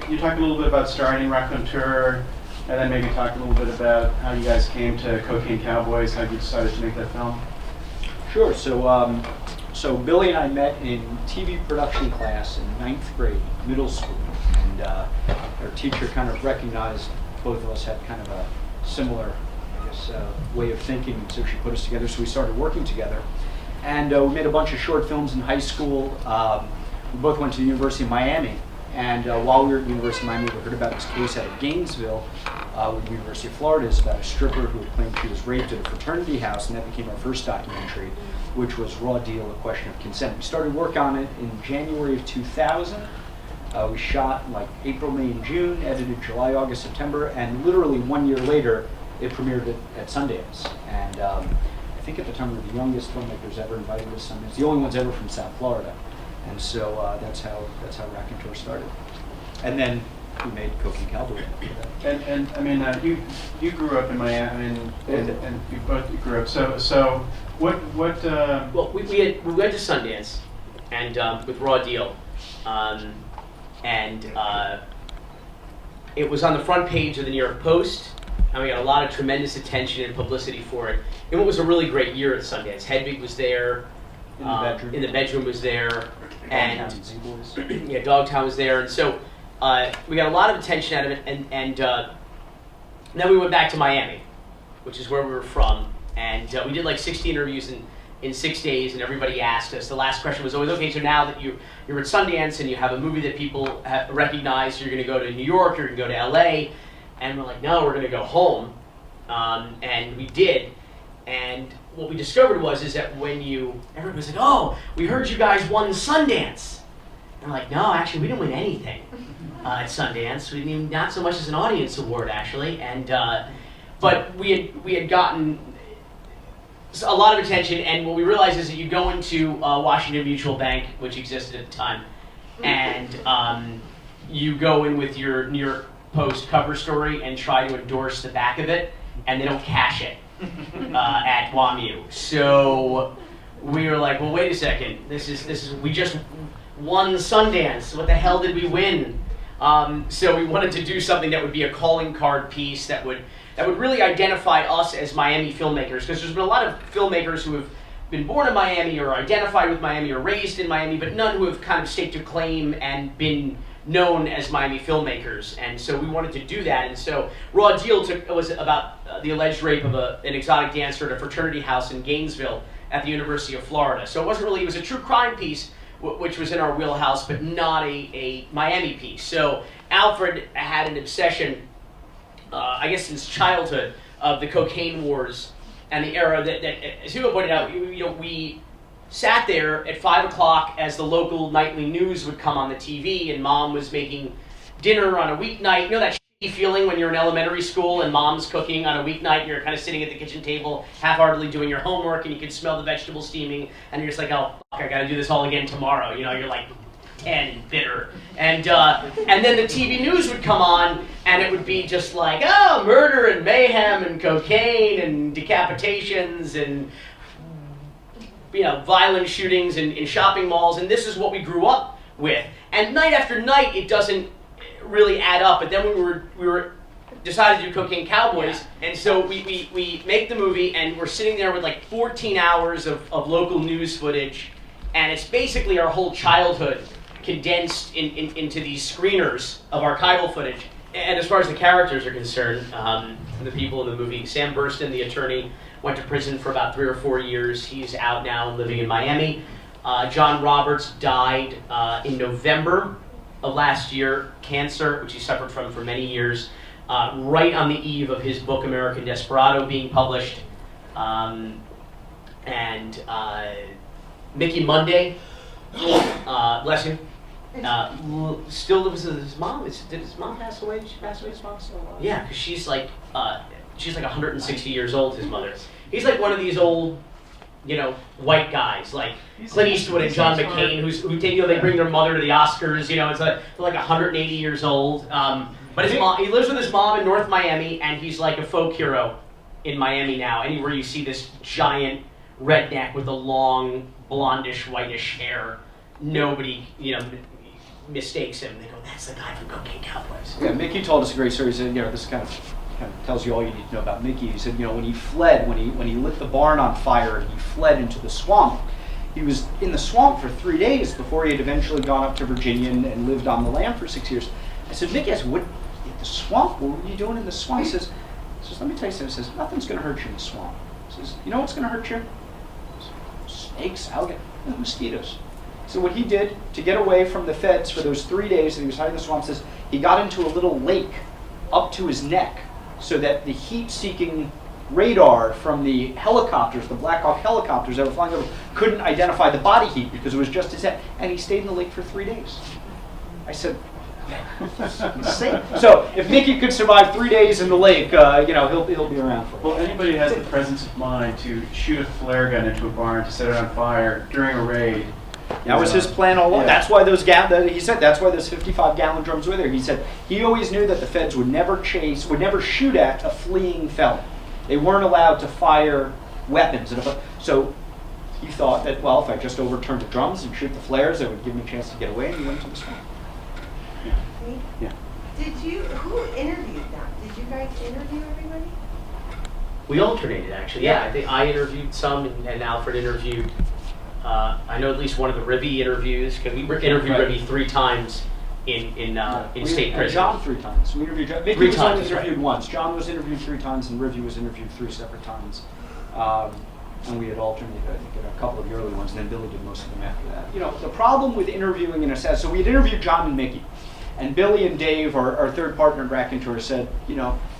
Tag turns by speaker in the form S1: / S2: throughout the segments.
S1: you talk a little bit about starring Raconteur, and then maybe talk a little bit about how you guys came to Cocaine Cowboys, how you decided to make that film?
S2: Sure. So Billy and I met in TV production class in 9th grade, middle school, and our teacher kind of recognized both of us had kind of a similar, I guess, way of thinking, so she put us together. So we started working together, and we made a bunch of short films in high school. We both went to the University of Miami, and while we were at the University of Miami, we heard about this case out of Gainesville with the University of Florida. It's about a stripper who had claimed she was raped at a fraternity house, and that became our first documentary, which was Raw Deal, A Question of Consent. We started work on it in January of 2000. We shot in like April, May, and June, edited July, August, September, and literally 1 year later, it premiered at Sundance. And I think at the time we were the youngest filmmakers ever invited to Sundance, the only ones ever from South Florida. And so that's how Raconteur started. And then we made Cocaine Cowboys.
S1: And I mean, you grew up in Miami, and you both grew up. So what?
S3: Well, we went to Sundance, and with Raw Deal, and it was on the front page of the New York Post, and we got a lot of tremendous attention and publicity for it. And it was a really great year at Sundance. Hedwig was there. In the bedroom was there, and yeah, Dogtown was there, and so we got a lot of attention out of it, and then we went back to Miami, which is where we were from, and we did like 60 interviews in 6 days, and everybody asked us. The last question was always, okay, so now that you're at Sundance and you have a movie that people have recognized, you're going to go to New York, you're going to go to LA, and we're like, no, we're going to go home, and we did, and what we discovered is that when everybody was like, oh, we heard you guys won Sundance. And I'm like, no, actually, we didn't win anything at Sundance. We didn't even, not so much as an audience award, actually. And but we had gotten a lot of attention. And what we realized is that you go into Washington Mutual Bank, which existed at the time, and you go in with your New York Post cover story and try to endorse the back of it, and they don't cash it. At WAMU. So we were like, well, wait a second. This is we just won Sundance. What the hell did we win? So we wanted to do something that would be a calling card piece that would really identify us as Miami filmmakers, because there's been a lot of filmmakers who have been born in Miami or identified with Miami or raised in Miami, but none who have kind of staked a claim and been known as Miami filmmakers, and so we wanted to do that. And so Raw Deal was about the alleged rape of an exotic dancer at a fraternity house in Gainesville at the University of Florida. So it was a true crime piece, which was in our wheelhouse, but not a Miami piece. So Alfred had an obsession, I guess since childhood, of the cocaine wars and the era that as Hugo pointed out, we sat there at 5 o'clock as the local nightly news would come on the TV, and Mom was making dinner on a weeknight. You know that shitty feeling when you're in elementary school and Mom's cooking on a weeknight, and you're kind of sitting at the kitchen table, half-heartedly doing your homework, and you can smell the vegetables steaming, and you're just like, oh, fuck, I gotta do this all again tomorrow. You're like 10, bitter. And then the TV news would come on, and it would be just like, oh, murder and mayhem and cocaine and decapitations and violent shootings in shopping malls, and this is what we grew up with. And night after night, it doesn't really add up. But then we were decided to do Cocaine Cowboys, and so we make the movie, and we're sitting there with like 14 hours of local news footage, and it's basically our whole childhood condensed into these screeners of archival footage. And as far as the characters are concerned, the people in the movie, Sam Burston, the attorney, went to prison for about 3 or 4 years. He's out now living in Miami. John Roberts died in November of last year, cancer, which he suffered from for many years, right on the eve of his book, American Desperado, being published. And Mickey Monday, bless him, still lives with his mom. Did his mom pass away? Did she pass away? His mom still alive? Yeah, because she's like 160 years old, his mother. He's like one of these old, white guys, like Clint Eastwood and John McCain, who they bring their mother to the Oscars, it's like, they're like 180 years old. But his mom, he lives with his mom in North Miami, and he's like a folk hero in Miami now. Anywhere you see this giant redneck with the long, blondish, whitish hair, nobody, mistakes him. They go, "That's the guy from Cocaine Cowboys."
S2: Yeah, Mickey told us a great story. He said, this kind of tells you all you need to know about Mickey. He said, when he fled, when he lit the barn on fire and he fled into the swamp, he was in the swamp for 3 days before he had eventually gone up to Virginia and lived on the land for 6 years. I said, Mickey, what, in the swamp? What were you doing in the swamp? He says, let me tell you something. He says, nothing's going to hurt you in the swamp. He says, you know what's going to hurt you? Snakes, alligators, mosquitoes. So what he did to get away from the feds for those 3 days that he was hiding in the swamp, says he got into a little lake up to his neck so that the heat-seeking radar from the helicopters, the Black Hawk helicopters that were flying over, couldn't identify the body heat because it was just his head. And he stayed in the lake for 3 days. I said, that's insane. So if Mickey could survive 3 days in the lake, he'll be around for it.
S1: Well, anybody who has the presence of mind to shoot a flare gun into a barn to set it on fire during a raid.
S2: That was his plan all along.
S1: Yeah.
S2: That's why he said that's why those 55-gallon drums were there. He said he always knew that the feds would never shoot at a fleeing felon. They weren't allowed to fire weapons. So he thought that, well, if I just overturned the drums and shoot the flares, it would give me a chance to get away, and he went to the swamp.
S1: Yeah.
S4: Who interviewed them? Did you guys interview everybody?
S3: We alternated, actually. Yeah, I think I interviewed some, and Alfred interviewed. I know at least one of the Rivy interviews, because we interviewed
S2: Right.
S3: Rivy 3 times in state prison.
S2: John 3 times. We interviewed John. Mickey
S3: 3
S2: was
S3: times,
S2: only
S3: that's
S2: interviewed
S3: right.
S2: once. John was interviewed 3 times, and Rivy was interviewed 3 separate times. And we had alternated, I think, in a couple of the early ones, and then Billy did most of them after that. The problem with interviewing in a sense, so we had interviewed John and Mickey, and Billy and Dave, our third partner in Raconteur, said,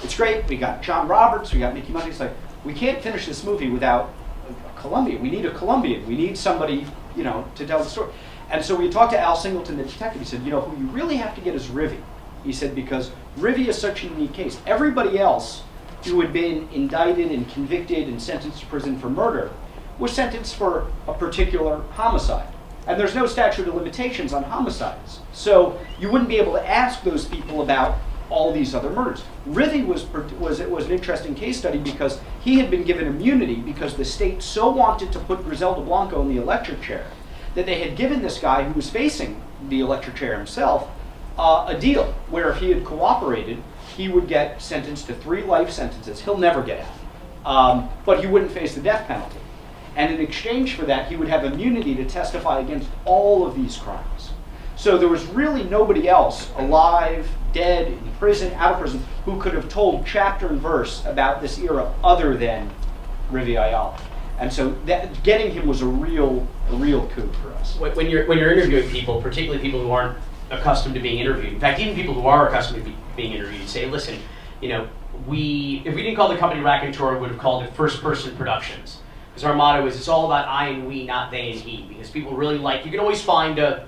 S2: it's great, we got John Roberts, we got Mickey Money. It's like, we can't finish this movie without a Colombian. We need a Colombian. We need somebody, to tell the story. And so we talked to Al Singleton, the detective. He said, who you really have to get is Rivy. He said, because Rivy is such a unique case. Everybody else who had been indicted and convicted and sentenced to prison for murder was sentenced for a particular homicide. And there's no statute of limitations on homicides. So you wouldn't be able to ask those people about all these other murders. Rivy was an interesting case study because he had been given immunity because the state so wanted to put Griselda Blanco in the electric chair that they had given this guy who was facing the electric chair himself a deal where if he had cooperated, he would get sentenced to 3 life sentences. He'll never get out. But he wouldn't face the death penalty. And in exchange for that, he would have immunity to testify against all of these crimes. So there was really nobody else alive, dead, in prison, out of prison, who could have told chapter and verse about this era other than Rivy Ayala. And so getting him was a real coup for us.
S3: When you're interviewing people, particularly people who aren't accustomed to being interviewed, in fact, even people who are accustomed to being interviewed, say, listen, if we didn't call the company Raconteur, we would have called it First Person Productions. Because our motto is it's all about I and we, not they and he. Because people really you can always find a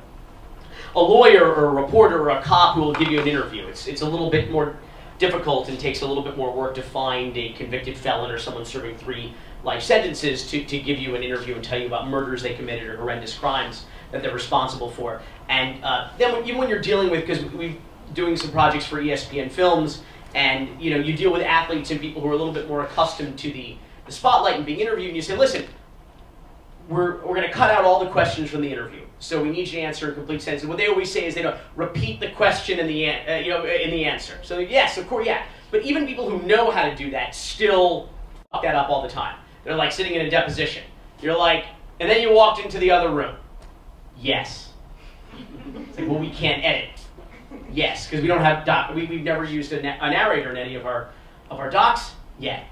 S3: lawyer or a reporter or a cop who will give you an interview. It's a little bit more difficult and takes a little bit more work to find a convicted felon or someone serving 3 life sentences to give you an interview and tell you about murders they committed or horrendous crimes that they're responsible for. And then even when you're dealing with, because we're doing some projects for ESPN Films, and you deal with athletes and people who are a little bit more accustomed to the spotlight and being interviewed, and you say, listen, we're going to cut out all the questions from the interview. So we need you to answer in complete sense. And what they always say is they don't repeat the question in the answer. So yes, of course, yeah. But even people who know how to do that still fuck that up all the time. They're like sitting in a deposition. You're like, and then you walked into the other room. Yes. It's like, well, we can't edit. Yes, because we don't have we've never used a narrator in any of our docs yet.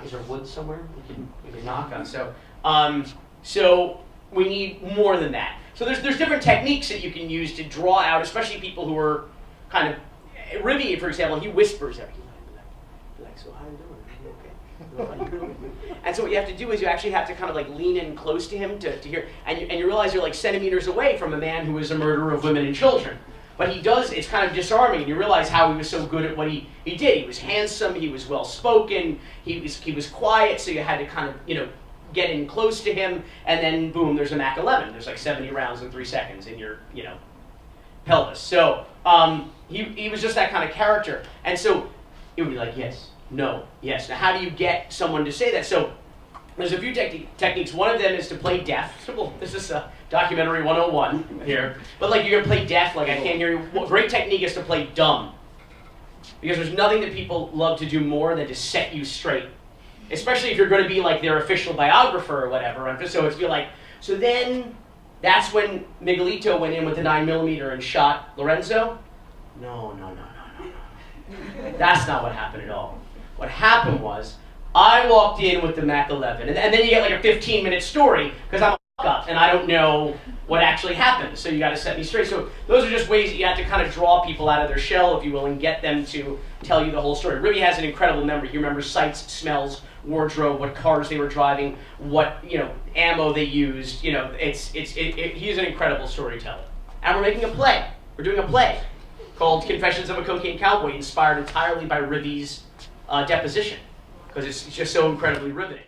S3: Is there wood somewhere we can knock on? So we need more than that. So there's different techniques that you can use to draw out, especially people who are kind of Rivy, for example. He whispers everything. Like, so how are you doing? Okay. And so what you have to do is you actually have to kind of lean in close to him to hear, and you realize you're centimeters away from a man who is a murderer of women and children. But it's kind of disarming, and you realize how he was so good at what he did. He was handsome, he was well-spoken, he was quiet, so you had to kind of, get in close to him, and then boom, there's a Mac 11. There's 70 rounds in 3 seconds in your, pelvis. So he was just that kind of character. And so it would be like, yes, no, yes. Now how do you get someone to say that? So There's a few techniques. One of them is to play deaf. Well, this is a documentary 101 here. But like you're gonna play deaf, like I can't hear you. Well, great technique is to play dumb. Because there's nothing that people love to do more than to set you straight. Especially if you're gonna be like their official biographer or whatever. And so it's be like, so then that's when Miguelito went in with the 9mm and shot Lorenzo? No. That's not what happened at all. What happened was, I walked in with the Mac 11, and then you get like a 15-minute story, because I'm a fuck up, and I don't know what actually happened, so you gotta set me straight. So those are just ways that you have to kind of draw people out of their shell, if you will, and get them to tell you the whole story. Ribby has an incredible memory. He remembers sights, smells, wardrobe, what cars they were driving, what, ammo they used. He's an incredible storyteller. And we're making a play. We're doing a play called Confessions of a Cocaine Cowboy, inspired entirely by Ribby's deposition, because it's just so incredibly riveting.